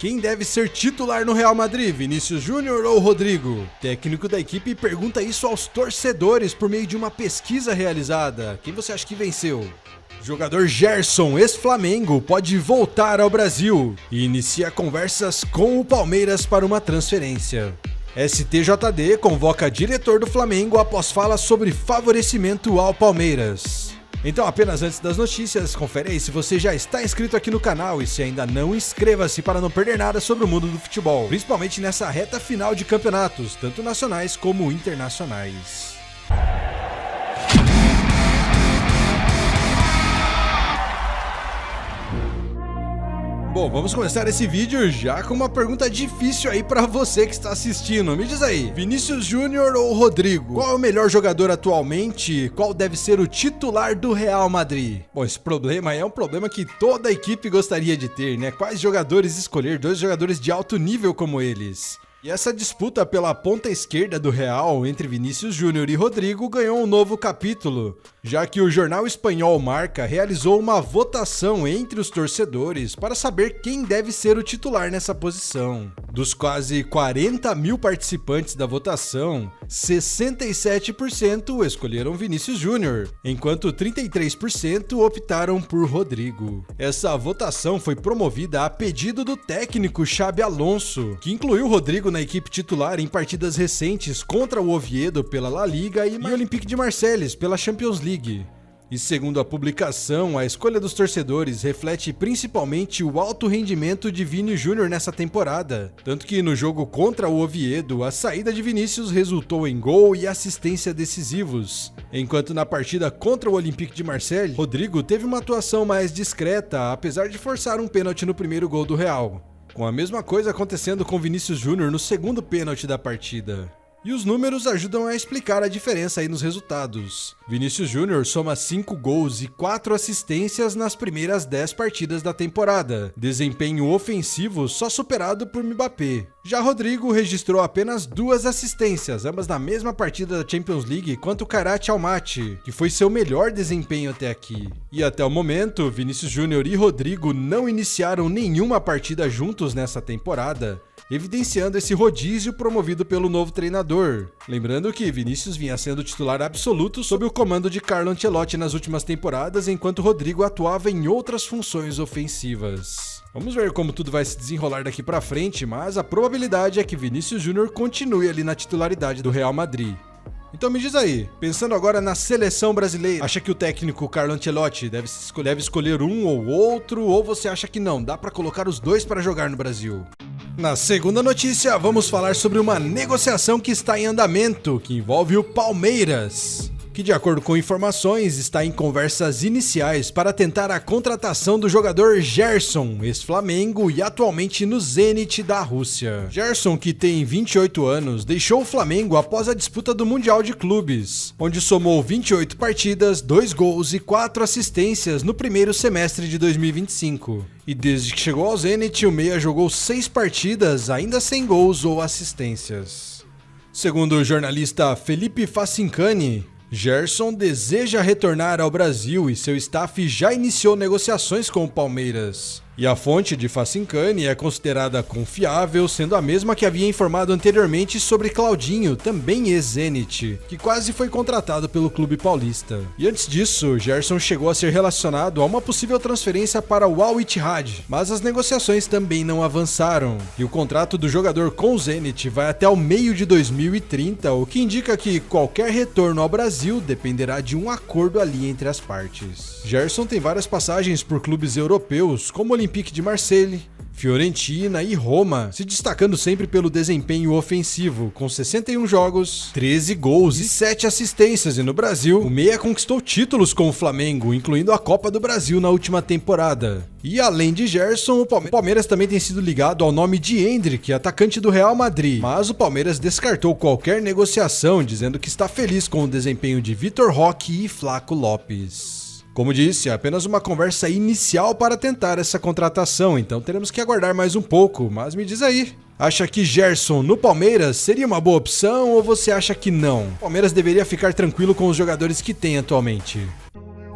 Quem deve ser titular no Real Madrid, Vinícius Júnior ou Rodrigo? O técnico da equipe pergunta isso aos torcedores por meio de uma pesquisa realizada. Quem você acha que venceu? Jogador Gerson, ex-Flamengo, pode voltar ao Brasil e inicia conversas com o Palmeiras para uma transferência. STJD convoca diretor do Flamengo após fala sobre favorecimento ao Palmeiras. Então, apenas antes das notícias, confere aí se você já está inscrito aqui no canal e se ainda não, inscreva-se para não perder nada sobre o mundo do futebol, principalmente nessa reta final de campeonatos, tanto nacionais como internacionais. Bom, vamos começar esse vídeo já com uma pergunta difícil aí pra você que está assistindo. Me diz aí, Vinícius Júnior ou Rodrigo? Qual é o melhor jogador atualmente? Qual deve ser o titular do Real Madrid? Bom, esse problema aí é um problema que toda a equipe gostaria de ter, né? Quais jogadores escolher? Dois jogadores de alto nível como eles. E essa disputa pela ponta esquerda do Real entre Vinícius Júnior e Rodrigo ganhou um novo capítulo, já que o jornal espanhol Marca realizou uma votação entre os torcedores para saber quem deve ser o titular nessa posição. Dos quase 40 mil participantes da votação, 67% escolheram Vinícius Júnior, enquanto 33% optaram por Rodrigo. Essa votação foi promovida a pedido do técnico Xabi Alonso, que incluiu Rodrigo na equipe titular em partidas recentes contra o Oviedo pela La Liga e o Olympique de Marseille pela Champions League. E segundo a publicação, a escolha dos torcedores reflete principalmente o alto rendimento de Vini Júnior nessa temporada. Tanto que no jogo contra o Oviedo, a saída de Vinícius resultou em gol e assistência decisivos. Enquanto na partida contra o Olympique de Marseille, Rodrigo teve uma atuação mais discreta, apesar de forçar um pênalti no primeiro gol do Real. Com a mesma coisa acontecendo com Vinícius Júnior no segundo pênalti da partida. E os números ajudam a explicar a diferença aí nos resultados. Vinícius Júnior soma 5 gols e 4 assistências nas primeiras 10 partidas da temporada. Desempenho ofensivo só superado por Mbappé. Já Rodrigo registrou apenas 2 assistências, ambas na mesma partida da Champions League contra o Kairat Almaty, que foi seu melhor desempenho até aqui. E até o momento, Vinícius Júnior e Rodrigo não iniciaram nenhuma partida juntos nessa temporada, evidenciando esse rodízio promovido pelo novo treinador. Lembrando que Vinícius vinha sendo titular absoluto sob o comando de Carlo Ancelotti nas últimas temporadas, enquanto Rodrigo atuava em outras funções ofensivas. Vamos ver como tudo vai se desenrolar daqui pra frente, mas a probabilidade é que Vinícius Júnior continue ali na titularidade do Real Madrid. Então me diz aí, pensando agora na seleção brasileira, acha que o técnico Carlo Ancelotti deve escolher um ou outro, ou você acha que não, dá pra colocar os dois para jogar no Brasil? Na segunda notícia, vamos falar sobre uma negociação que está em andamento, que envolve o Palmeiras, que de acordo com informações está em conversas iniciais para tentar a contratação do jogador Gerson, ex-Flamengo e atualmente no Zenit da Rússia. Gerson, que tem 28 anos, deixou o Flamengo após a disputa do Mundial de Clubes, onde somou 28 partidas, 2 gols e 4 assistências no primeiro semestre de 2025. E desde que chegou ao Zenit, o meia jogou 6 partidas, ainda sem gols ou assistências. Segundo o jornalista Felipe Facincani, Gerson deseja retornar ao Brasil e seu staff já iniciou negociações com o Palmeiras. E a fonte de Facincani é considerada confiável, sendo a mesma que havia informado anteriormente sobre Claudinho, também ex-Zenit, que quase foi contratado pelo clube paulista. E antes disso, Gerson chegou a ser relacionado a uma possível transferência para o Al Ittihad, mas as negociações também não avançaram. E o contrato do jogador com o Zenit vai até o meio de 2030, o que indica que qualquer retorno ao Brasil dependerá de um acordo ali entre as partes. Gerson tem várias passagens por clubes europeus, como Olympique de Marseille, Fiorentina e Roma, se destacando sempre pelo desempenho ofensivo, com 61 jogos, 13 gols e 7 assistências, e no Brasil, o meia conquistou títulos com o Flamengo, incluindo a Copa do Brasil na última temporada. E além de Gerson, o Palmeiras também tem sido ligado ao nome de Endrick, atacante do Real Madrid, mas o Palmeiras descartou qualquer negociação, dizendo que está feliz com o desempenho de Vitor Roque e Flaco Lopes. Como disse, é apenas uma conversa inicial para tentar essa contratação, então teremos que aguardar mais um pouco, mas me diz aí, acha que Gerson no Palmeiras seria uma boa opção ou você acha que não? O Palmeiras deveria ficar tranquilo com os jogadores que tem atualmente?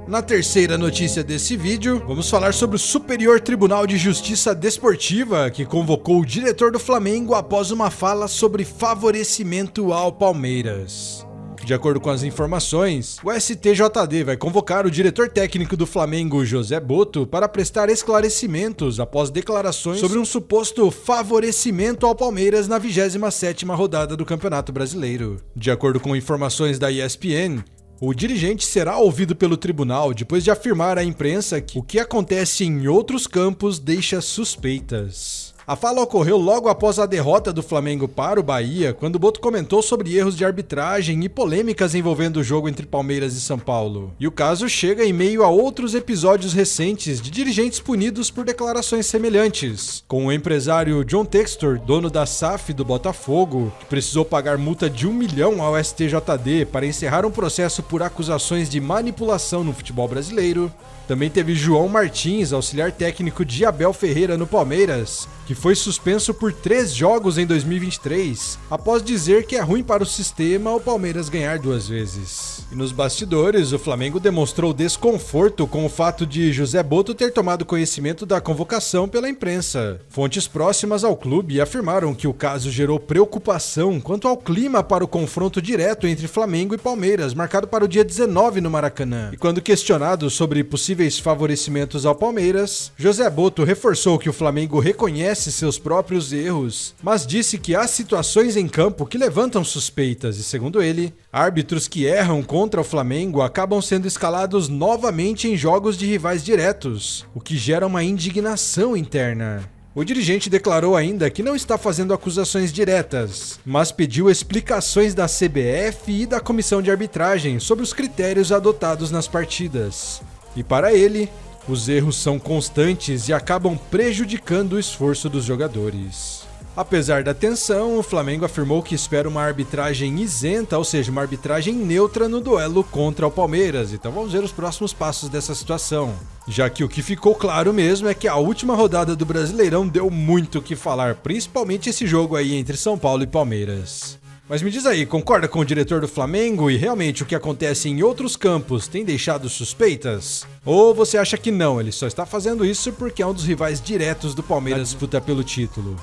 Na terceira notícia desse vídeo, vamos falar sobre o Superior Tribunal de Justiça Desportiva, que convocou o diretor do Flamengo após uma fala sobre favorecimento ao Palmeiras. De acordo com as informações, o STJD vai convocar o diretor técnico do Flamengo, José Botto, para prestar esclarecimentos após declarações sobre um suposto favorecimento ao Palmeiras na 27ª rodada do Campeonato Brasileiro. De acordo com informações da ESPN, o dirigente será ouvido pelo tribunal depois de afirmar à imprensa que o que acontece em outros campos deixa suspeitas. A fala ocorreu logo após a derrota do Flamengo para o Bahia, quando Botto comentou sobre erros de arbitragem e polêmicas envolvendo o jogo entre Palmeiras e São Paulo. E o caso chega em meio a outros episódios recentes de dirigentes punidos por declarações semelhantes, com o empresário John Textor, dono da SAF do Botafogo, que precisou pagar multa de 1 milhão ao STJD para encerrar um processo por acusações de manipulação no futebol brasileiro. Também teve João Martins, auxiliar técnico de Abel Ferreira no Palmeiras, que foi suspenso por 3 jogos em 2023, após dizer que é ruim para o sistema o Palmeiras ganhar 2 vezes. E nos bastidores, o Flamengo demonstrou desconforto com o fato de José Botto ter tomado conhecimento da convocação pela imprensa. Fontes próximas ao clube afirmaram que o caso gerou preocupação quanto ao clima para o confronto direto entre Flamengo e Palmeiras, marcado para o dia 19 no Maracanã. E quando questionado sobre possíveis favorecimentos ao Palmeiras, José Botto reforçou que o Flamengo reconhece seus próprios erros, mas disse que há situações em campo que levantam suspeitas e, segundo ele, árbitros que erram contra o Flamengo acabam sendo escalados novamente em jogos de rivais diretos, o que gera uma indignação interna. O dirigente declarou ainda que não está fazendo acusações diretas, mas pediu explicações da CBF e da comissão de arbitragem sobre os critérios adotados nas partidas. E para ele, os erros são constantes e acabam prejudicando o esforço dos jogadores. Apesar da tensão, o Flamengo afirmou que espera uma arbitragem isenta, ou seja, uma arbitragem neutra no duelo contra o Palmeiras. Então vamos ver os próximos passos dessa situação. Já que o que ficou claro mesmo é que a última rodada do Brasileirão deu muito o que falar, principalmente esse jogo aí entre São Paulo e Palmeiras. Mas me diz aí, concorda com o diretor do Flamengo e realmente o que acontece em outros campos tem deixado suspeitas? Ou você acha que não, ele só está fazendo isso porque é um dos rivais diretos do Palmeiras disputa pelo título?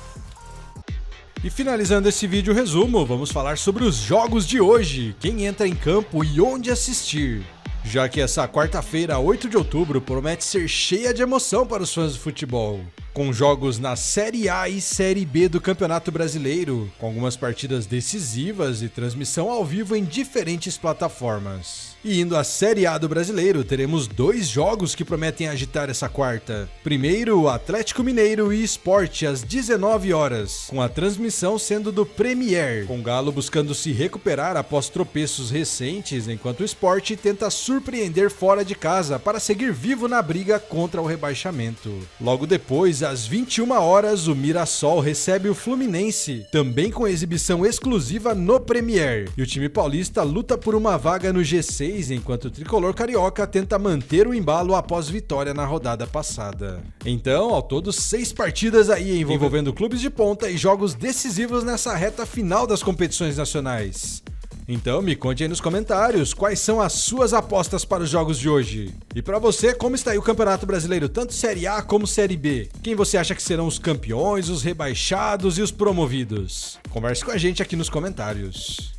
E finalizando esse vídeo resumo, vamos falar sobre os jogos de hoje, quem entra em campo e onde assistir. Já que essa quarta-feira, 8 de outubro, promete ser cheia de emoção para os fãs do futebol, com jogos na Série A e Série B do Campeonato Brasileiro, com algumas partidas decisivas e transmissão ao vivo em diferentes plataformas. E indo à Série A do Brasileiro, teremos 2 jogos que prometem agitar essa quarta. Primeiro, o Atlético Mineiro e Sport às 19 horas, com a transmissão sendo do Premier, com o Galo buscando se recuperar após tropeços recentes, enquanto o Sport tenta surpreender fora de casa para seguir vivo na briga contra o rebaixamento. Logo depois, às 21 horas, o Mirassol recebe o Fluminense, também com exibição exclusiva no Premier. E o time paulista luta por uma vaga no G6, enquanto o tricolor carioca tenta manter o embalo após vitória na rodada passada. Então, ao todo, 6 partidas aí envolvendo clubes de ponta e jogos decisivos nessa reta final das competições nacionais. Então me conte aí nos comentários quais são as suas apostas para os jogos de hoje. E para você, como está aí o Campeonato Brasileiro, tanto Série A como Série B? Quem você acha que serão os campeões, os rebaixados e os promovidos? Converse com a gente aqui nos comentários.